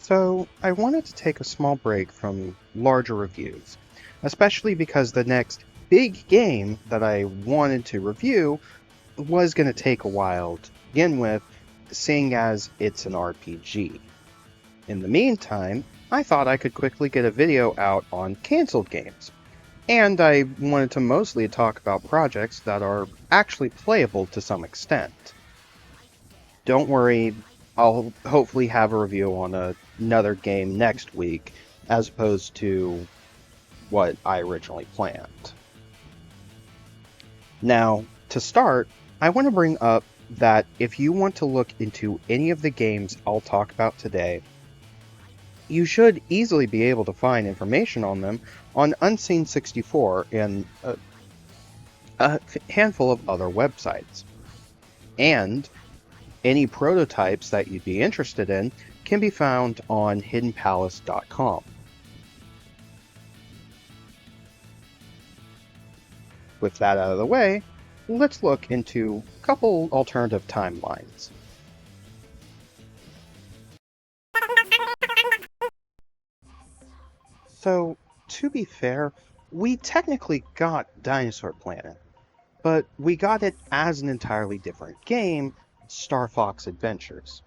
So, I wanted to take a small break from larger reviews, especially because the next big game that I wanted to review was going to take a while to begin with, seeing as it's an RPG. In the meantime, I thought I could quickly get a video out on canceled games, and I wanted to mostly talk about projects that are actually playable to some extent. Don't worry, I'll hopefully have a review on another game next week, as opposed to what I originally planned. Now, to start, I want to bring up that if you want to look into any of the games I'll talk about today, you should easily be able to find information on them on Unseen64 and a handful of other websites. And any prototypes that you'd be interested in can be found on hiddenpalace.com. With that out of the way, let's look into a couple alternative timelines. So, to be fair, we technically got Dinosaur Planet, but we got it as an entirely different game, Star Fox Adventures.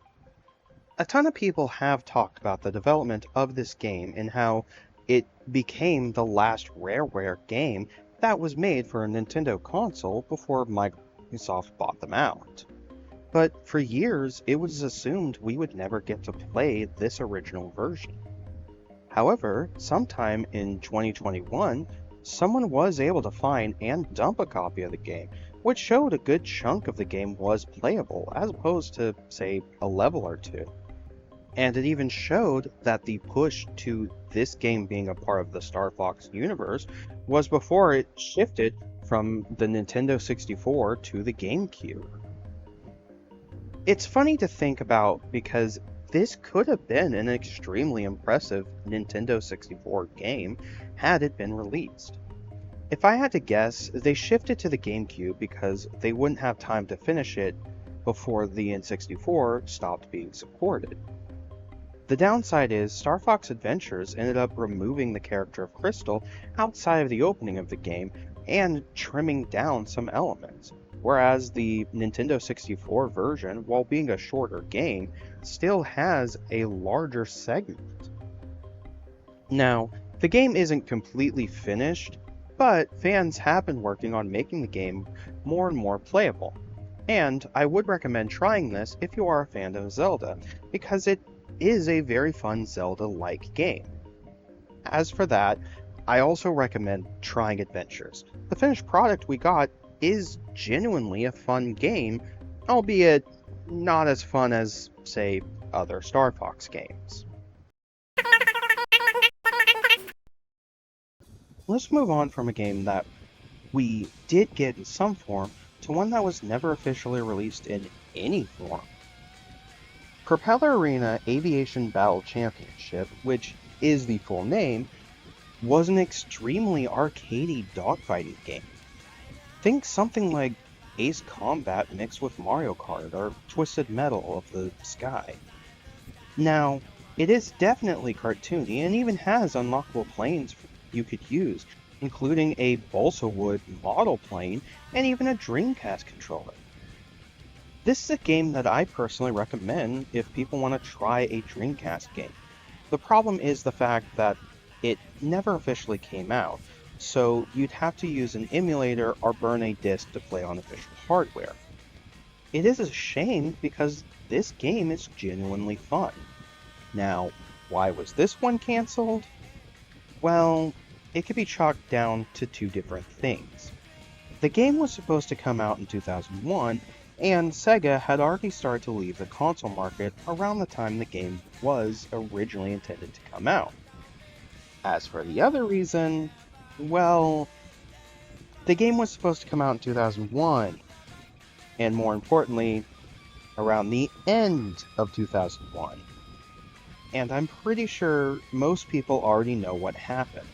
A ton of people have talked about the development of this game and how it became the last Rareware game that was made for a Nintendo console before Microsoft bought them out. But for years, it was assumed we would never get to play this original version. However, sometime in 2021, someone was able to find and dump a copy of the game, which showed a good chunk of the game was playable, as opposed to, say, a level or two. And it even showed that the push to this game being a part of the Star Fox universe was before it shifted from the Nintendo 64 to the GameCube. It's funny to think about because this could have been an extremely impressive Nintendo 64 game had it been released. If I had to guess, they shifted to the GameCube because they wouldn't have time to finish it before the N64 stopped being supported. The downside is Star Fox Adventures ended up removing the character of Crystal outside of the opening of the game and trimming down some elements, whereas the Nintendo 64 version, while being a shorter game, still has a larger segment. Now, the game isn't completely finished, but fans have been working on making the game more and more playable. And I would recommend trying this if you are a fan of Zelda, because it is a very fun Zelda-like game. As for that, I also recommend trying Adventures. The finished product we got is genuinely a fun game, albeit not as fun as, say, other Star Fox games. Let's move on from a game that we did get in some form to one that was never officially released in any form. Propeller Arena Aviation Battle Championship, which is the full name, was an extremely arcadey dogfighting game. Think something like Ace Combat mixed with Mario Kart or Twisted Metal of the Sky. Now, it is definitely cartoony and even has unlockable planes you could use, including a balsa wood model plane and even a Dreamcast controller. This is a game that I personally recommend if people want to try a Dreamcast game. The problem is the fact that it never officially came out, so you'd have to use an emulator or burn a disc to play on official hardware. It is a shame because this game is genuinely fun. Now, why was this one cancelled? Well, it could be chalked down to two different things. The game was supposed to come out in 2001, and Sega had already started to leave the console market around the time the game was originally intended to come out. As for the other reason, well, the game was supposed to come out in 2001, and more importantly, around the end of 2001. And I'm pretty sure most people already know what happened.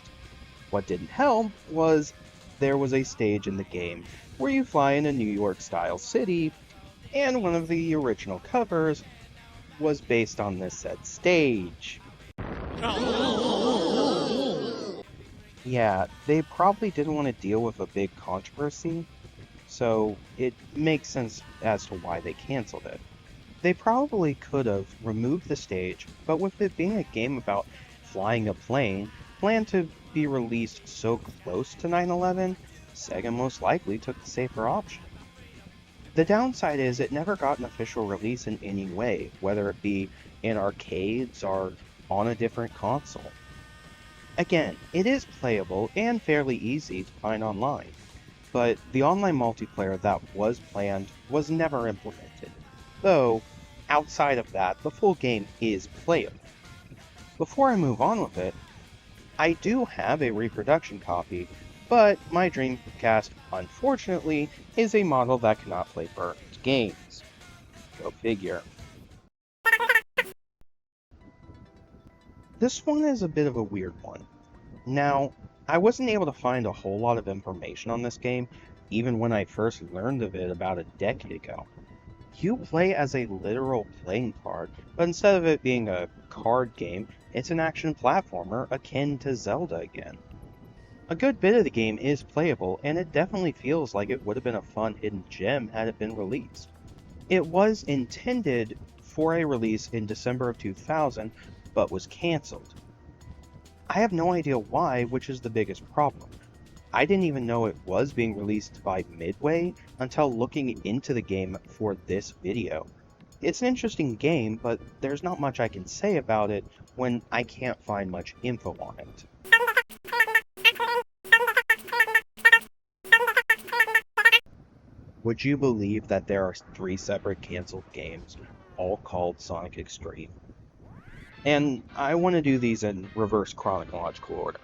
What didn't help was there was a stage in the game where you fly in a New York-style city, and one of the original covers was based on this said stage. Yeah, they probably didn't want to deal with a big controversy, so it makes sense as to why they canceled it. They probably could have removed the stage, but with it being a game about flying a plane, planned to be released so close to 9/11, Sega most likely took the safer option. The downside is it never got an official release in any way, whether it be in arcades or on a different console. Again, it is playable and fairly easy to find online, but the online multiplayer that was planned was never implemented, though outside of that, the full game is playable. Before I move on with it, I do have a reproduction copy, but my Dreamcast, unfortunately, is a model that cannot play burnt games. Go figure. This one is a bit of a weird one. Now, I wasn't able to find a whole lot of information on this game, even when I first learned of it about a decade ago. You play as a literal playing card, but instead of it being a card game, it's an action platformer akin to Zelda again. A good bit of the game is playable, and it definitely feels like it would have been a fun hidden gem had it been released. It was intended for a release in December of 2000, but was cancelled. I have no idea why, which is the biggest problem. I didn't even know it was being released by Midway until looking into the game for this video. It's an interesting game, but there's not much I can say about it when I can't find much info on it. Would you believe that there are 3 separate canceled games, all called Sonic X-treme? And I want to do these in reverse chronological order.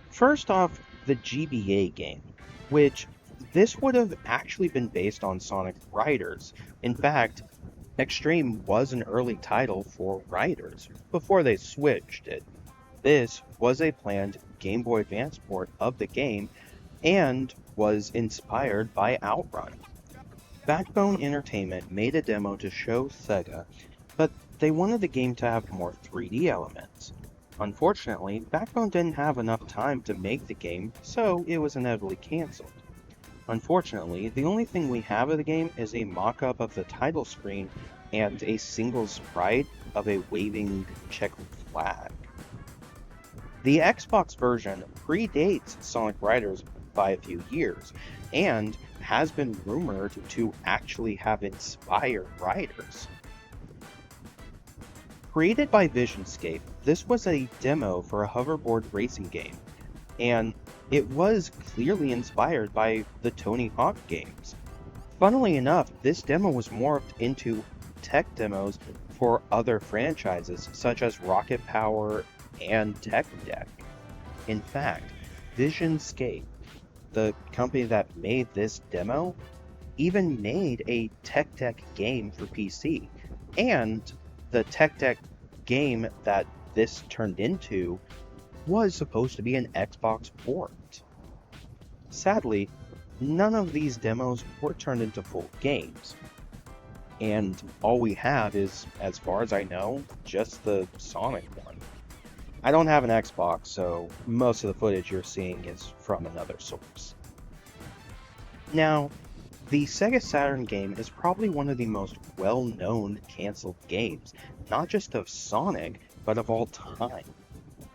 First off, the GBA game, which this would have actually been based on Sonic Riders. In fact, X-treme was an early title for Riders, before they switched it. This was a planned Game Boy Advance port of the game, and was inspired by Outrun. Backbone Entertainment made a demo to show Sega, but they wanted the game to have more 3D elements. Unfortunately, Backbone didn't have enough time to make the game, so it was inevitably cancelled. Unfortunately, the only thing we have of the game is a mock-up of the title screen and a single sprite of a waving checkered flag. The Xbox version predates Sonic Riders by a few years, and has been rumored to actually have inspired Riders. Created by Visionscape, this was a demo for a hoverboard racing game, and it was clearly inspired by the Tony Hawk games. Funnily enough, this demo was morphed into tech demos for other franchises such as Rocket Power and Tech Deck. In fact, Visionscape, the company that made this demo, even made a Tech Deck game for PC, and the Tech Deck game that this turned into was supposed to be an Xbox port. Sadly, none of these demos were turned into full games, and all we have is, as far as I know, just the Sonic one. I don't have an Xbox, so most of the footage you're seeing is from another source. Now, the Sega Saturn game is probably one of the most well-known cancelled games, not just of Sonic, but of all time.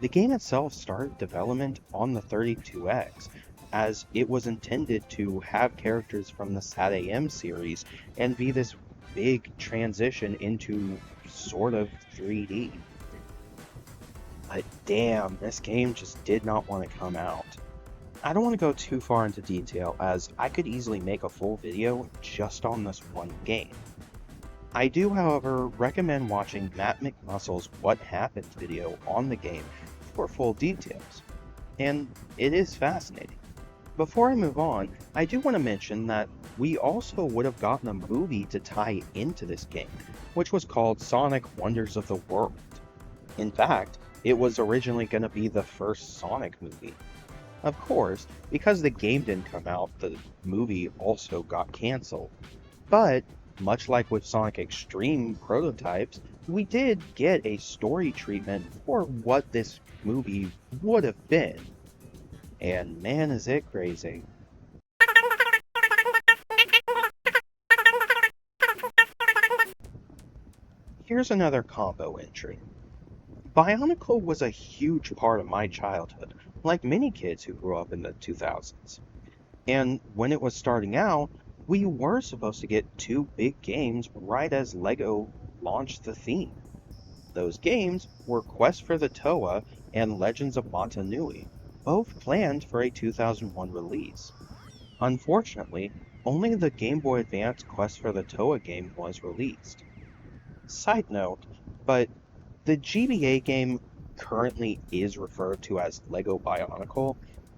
The game itself started development on the 32X, as it was intended to have characters from the SatAM series and be this big transition into sort of 3D. But damn, this game just did not want to come out. I don't want to go too far into detail, as I could easily make a full video just on this one game. I do, however, recommend watching Matt McMuscle's What Happened video on the game for full details, and it is fascinating. Before I move on, I do want to mention that we also would have gotten a movie to tie into this game, which was called Sonic Wonders of the World. In fact, it was originally going to be the first Sonic movie. Of course, because the game didn't come out, the movie also got cancelled. But, much like with Sonic X-treme prototypes, we did get a story treatment for what this movie would have been. And man, is it crazy. Here's another combo entry. Bionicle was a huge part of my childhood, like many kids who grew up in the 2000s. And when it was starting out, we were supposed to get two big games right as LEGO launched the theme. Those games were Quest for the Toa and Legends of Mata Nui, both planned for a 2001 release. Unfortunately, only the Game Boy Advance Quest for the Toa game was released. Side note, but the GBA game currently is referred to as LEGO Bionicle,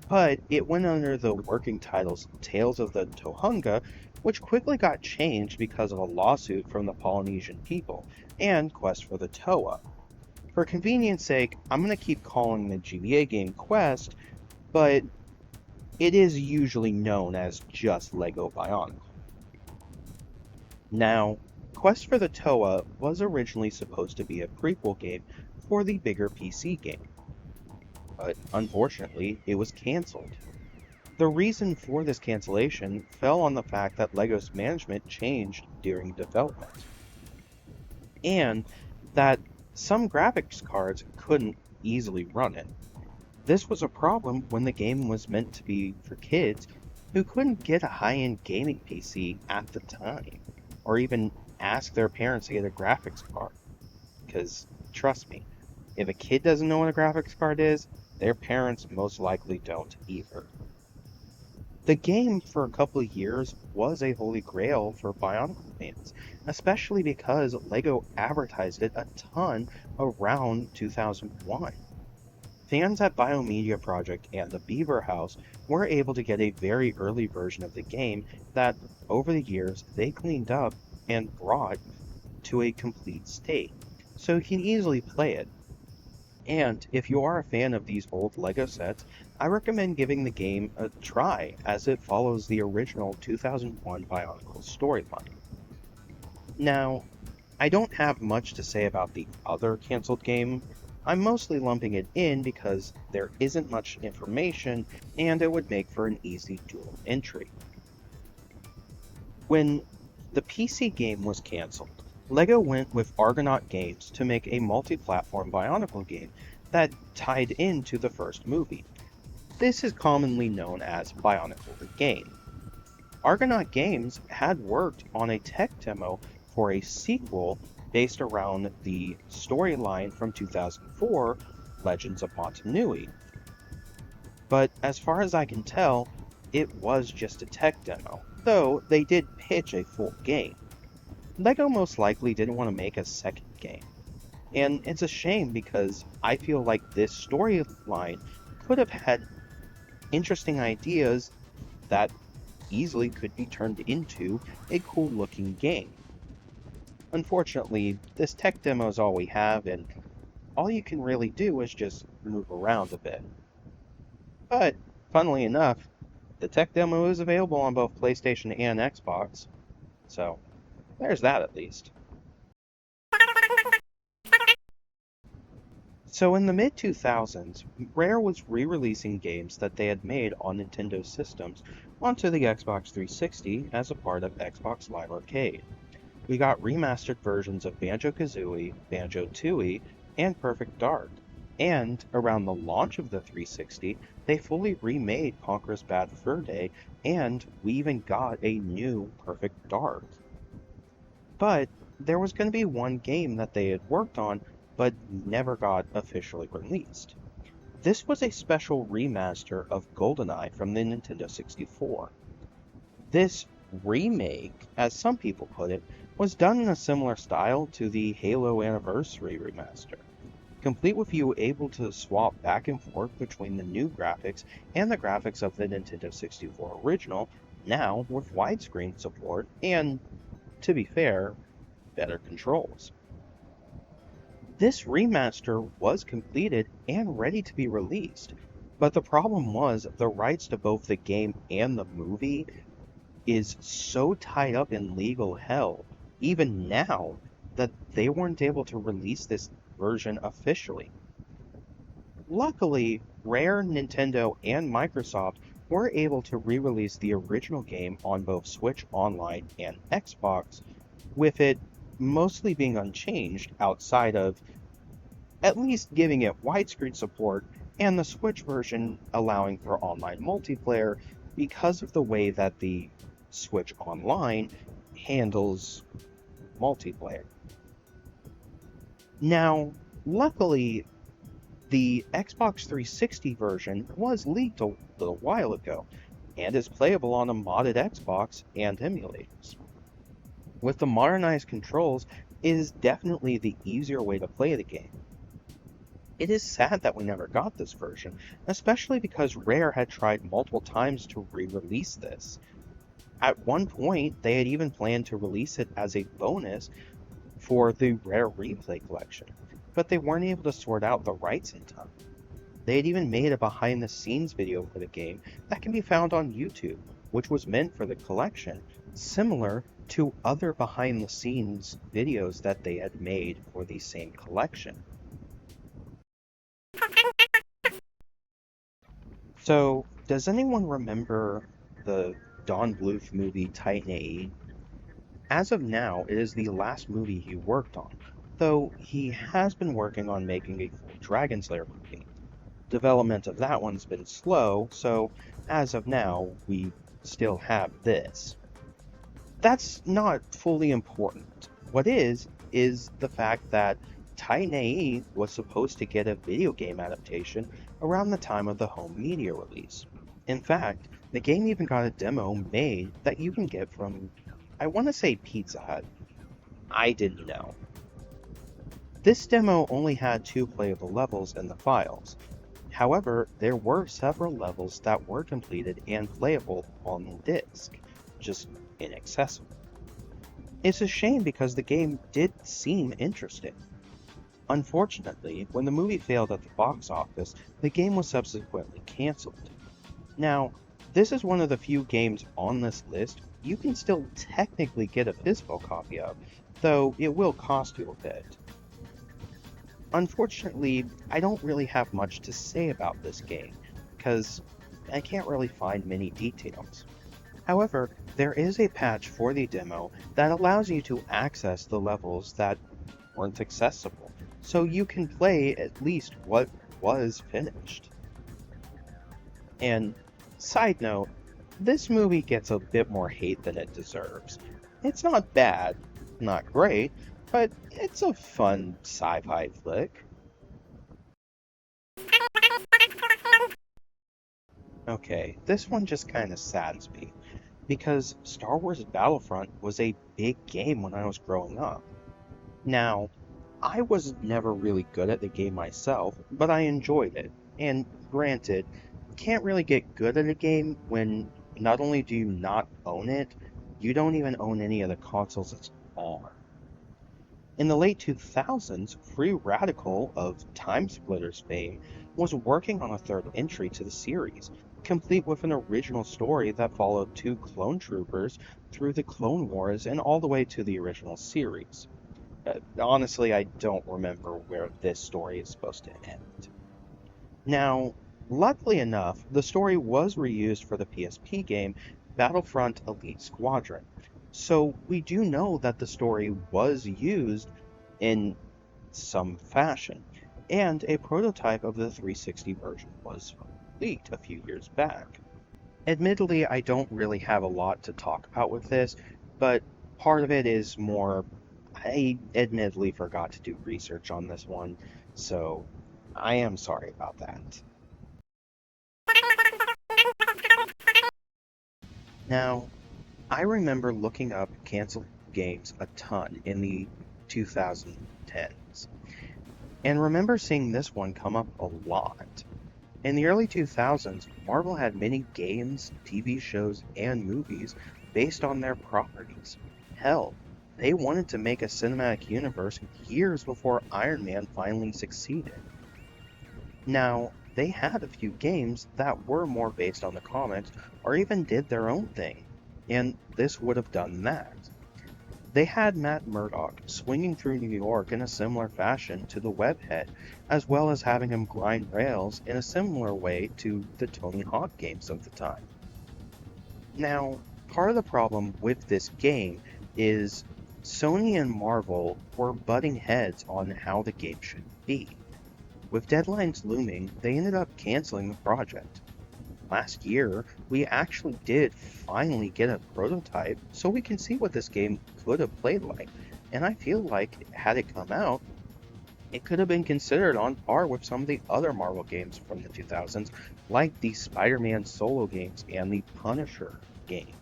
but it went under the working titles Tales of the Tohunga, which quickly got changed because of a lawsuit from the Polynesian people, and Quest for the Toa. For convenience sake, I'm going to keep calling the GBA game Quest, but it is usually known as just LEGO Bionicle. Now, Quest for the Toa was originally supposed to be a prequel game for the bigger PC game, but unfortunately, it was cancelled. The reason for this cancellation fell on the fact that LEGO's management changed during development, and that some graphics cards couldn't easily run it. This was a problem when the game was meant to be for kids who couldn't get a high-end gaming PC at the time, or even ask their parents to get a graphics card. Because, trust me, if a kid doesn't know what a graphics card is, their parents most likely don't either. The game for a couple of years was a holy grail for Bionicle fans, especially because LEGO advertised it a ton around 2001. Fans at Biomedia Project and the Beaver House were able to get a very early version of the game that, over the years, they cleaned up and brought to a complete state, so you can easily play it. And if you are a fan of these old LEGO sets, I recommend giving the game a try, as it follows the original 2001 Bionicle storyline. Now, I don't have much to say about the other cancelled game. I'm mostly lumping it in because there isn't much information and it would make for an easy dual entry. When the PC game was cancelled, LEGO went with Argonaut Games to make a multi-platform Bionicle game that tied into the first movie. This is commonly known as Bionicle the Game. Argonaut Games had worked on a tech demo for a sequel based around the storyline from 2004, Legends of Mata Nui. But as far as I can tell, it was just a tech demo, though they did pitch a full game. LEGO most likely didn't want to make a second game, and it's a shame because I feel like this storyline could have had interesting ideas that easily could be turned into a cool looking game. Unfortunately, this tech demo is all we have, and all you can really do is just move around a bit. But, funnily enough, the tech demo is available on both PlayStation and Xbox, so there's that at least. So in the mid-2000s, Rare was re-releasing games that they had made on Nintendo systems onto the Xbox 360 as a part of Xbox Live Arcade. We got remastered versions of Banjo-Kazooie, Banjo-Tooie, and Perfect Dark. And around the launch of the 360, they fully remade Conker's Bad Fur Day, and we even got a new Perfect Dark. But there was going to be one game that they had worked on, but never got officially released. This was a special remaster of GoldenEye from the Nintendo 64. This remake, as some people put it, was done in a similar style to the Halo Anniversary remaster, complete with you able to swap back and forth between the new graphics and the graphics of the Nintendo 64 original, now with widescreen support and, to be fair, better controls. This remaster was completed and ready to be released, but the problem was the rights to both the game and the movie is so tied up in legal hell, even now, that they weren't able to release this version officially. Luckily, Rare, Nintendo, and Microsoft were able to re-release the original game on both Switch Online and Xbox, with it mostly being unchanged outside of at least giving it widescreen support and the Switch version allowing for online multiplayer because of the way that the Switch Online handles multiplayer. Now, luckily, the Xbox 360 version was leaked a little while ago and is playable on a modded Xbox and emulators. With the modernized controls, it is definitely the easier way to play the game. It is sad that we never got this version, especially because Rare had tried multiple times to re-release this. At one point, they had even planned to release it as a bonus for the Rare Replay collection, but they weren't able to sort out the rights in time. They had even made a behind-the-scenes video for the game that can be found on YouTube, which was meant for the collection, similar to other behind-the-scenes videos that they had made for the same collection. So, does anyone remember the Don Bluth movie Titan AE? As of now, it is the last movie he worked on, though he has been working on making a full Dragon Slayer movie. Development of that one's been slow, so as of now, we still have this. That's not fully important. What is the fact that Titan AE was supposed to get a video game adaptation around the time of the home media release. In fact, the game even got a demo made that you can get from, I want to say Pizza Hut. I didn't know. This demo only had 2 playable levels in the files. However, there were several levels that were completed and playable on the disc, just inaccessible. It's a shame because the game did seem interesting. Unfortunately, when the movie failed at the box office, the game was subsequently cancelled. Now, this is one of the few games on this list you can still technically get a physical copy of, though it will cost you a bit. Unfortunately, I don't really have much to say about this game, because I can't really find many details. However, there is a patch for the demo that allows you to access the levels that weren't accessible, so you can play at least what was finished. And side note, this movie gets a bit more hate than it deserves. It's not bad, not great, but it's a fun sci-fi flick. Okay, this one just kinda saddens me, because Star Wars Battlefront was a big game when I was growing up. Now, I was never really good at the game myself, but I enjoyed it. And granted, can't really get good at a game when not only do you not own it, you don't even own any of the consoles it's on. In the late 2000s, Free Radical of Time Splitters fame was working on a third entry to the series, complete with an original story that followed 2 clone troopers through the Clone Wars and all the way to the original series. Honestly, I don't remember where this story is supposed to end. Now, luckily enough, the story was reused for the PSP game Battlefront Elite Squadron, so we do know that the story was used in some fashion, and a prototype of the 360 version was leaked a few years back. Admittedly, I don't really have a lot to talk about with this, but part of it is more I admittedly forgot to do research on this one, so I am sorry about that. Now, I remember looking up canceled games a ton in the 2010s, and remember seeing this one come up a lot. In the early 2000s, Marvel had many games, TV shows, and movies based on their properties. Hell, they wanted to make a cinematic universe years before Iron Man finally succeeded. Now, they had a few games that were more based on the comics or even did their own thing, and this would have done that. They had Matt Murdock swinging through New York in a similar fashion to the Webhead, as well as having him grind rails in a similar way to the Tony Hawk games of the time. Now, part of the problem with this game is Sony and Marvel were butting heads on how the game should be. With deadlines looming, they ended up canceling the project. Last year, we actually did finally get a prototype so we can see what this game could have played like, and I feel like had it come out, it could have been considered on par with some of the other Marvel games from the 2000s, like the Spider-Man solo games and the Punisher game.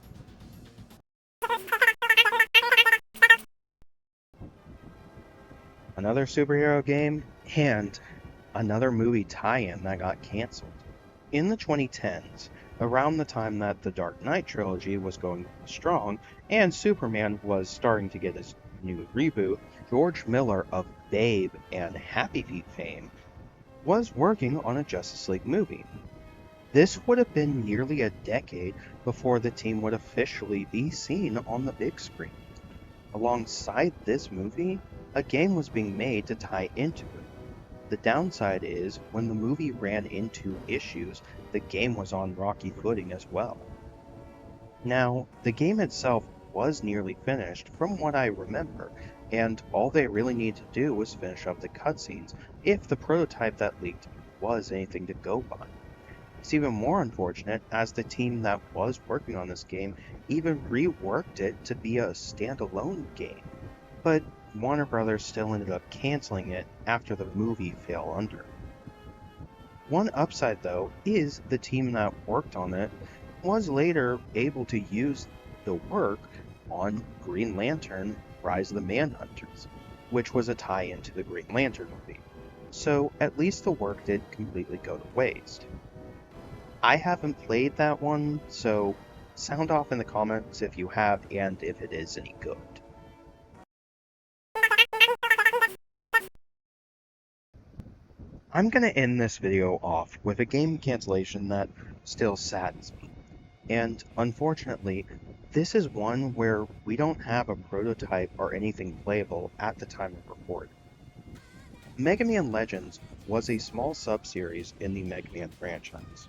Another superhero game, and another movie tie-in that got canceled. In the 2010s, around the time that the Dark Knight trilogy was going strong and Superman was starting to get his new reboot, George Miller of Babe and Happy Feet fame was working on a Justice League movie. This would have been nearly a decade before the team would officially be seen on the big screen. Alongside this movie, a game was being made to tie into it. The downside is, when the movie ran into issues, the game was on rocky footing as well. Now, the game itself was nearly finished from what I remember, and all they really need to do was finish up the cutscenes, if the prototype that leaked was anything to go by. It's even more unfortunate as the team that was working on this game even reworked it to be a standalone game. But Warner Brothers still ended up canceling it after the movie fell under. One upside, though, is the team that worked on it was later able to use the work on Green Lantern Rise of the Manhunters, which was a tie-in to the Green Lantern movie. So at least the work did completely go to waste. I haven't played that one, so sound off in the comments if you have and if it is any good. I'm going to end this video off with a game cancellation that still saddens me. And unfortunately, this is one where we don't have a prototype or anything playable at the time of recording. Mega Man Legends was a small sub-series in the Mega Man franchise.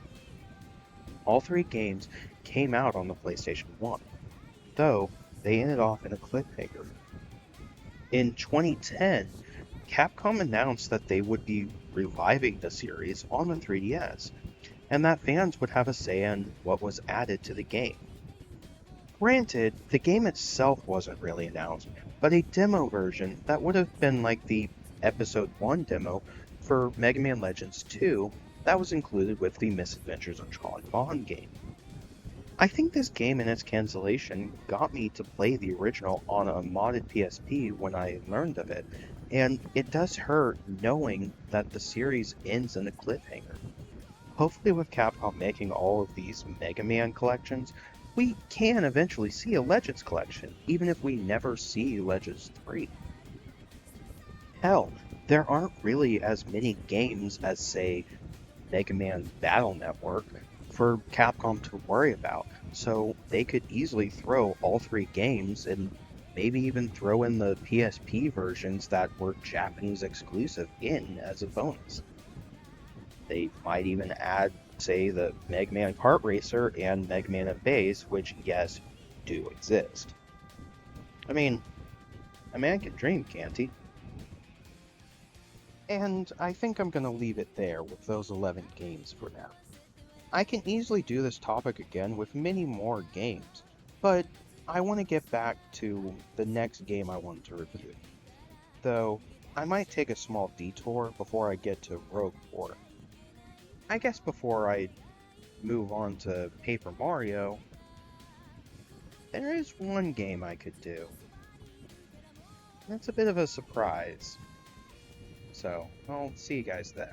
All three games came out on the PlayStation 1, though they ended off in a cliffhanger. In 2010, Capcom announced that they would be reviving the series on the 3DS, and that fans would have a say in what was added to the game. Granted, the game itself wasn't really announced, but a demo version that would have been like the Episode 1 demo for Mega Man Legends 2 that was included with the Misadventures of John Bond game. I think this game and its cancellation got me to play the original on a modded PSP when I learned of it, and it does hurt knowing that the series ends in a cliffhanger. Hopefully with Capcom making all of these Mega Man collections, we can eventually see a Legends collection, even if we never see Legends 3. Hell, there aren't really as many games as, say, Mega Man Battle Network for Capcom to worry about, so they could easily throw all three games and maybe even throw in the PSP versions that were Japanese exclusive in as a bonus. They might even add, say, the Mega Man Kart Racer and Mega Man and Base, which, yes, do exist. I mean, a man can dream, can't he? And I think I'm going to leave it there with those 11 games for now. I can easily do this topic again with many more games, but I want to get back to the next game I want to review. Though, I might take a small detour before I get to Rogue War. I guess before I move on to Paper Mario, there is one game I could do. That's a bit of a surprise. So, I'll see you guys then.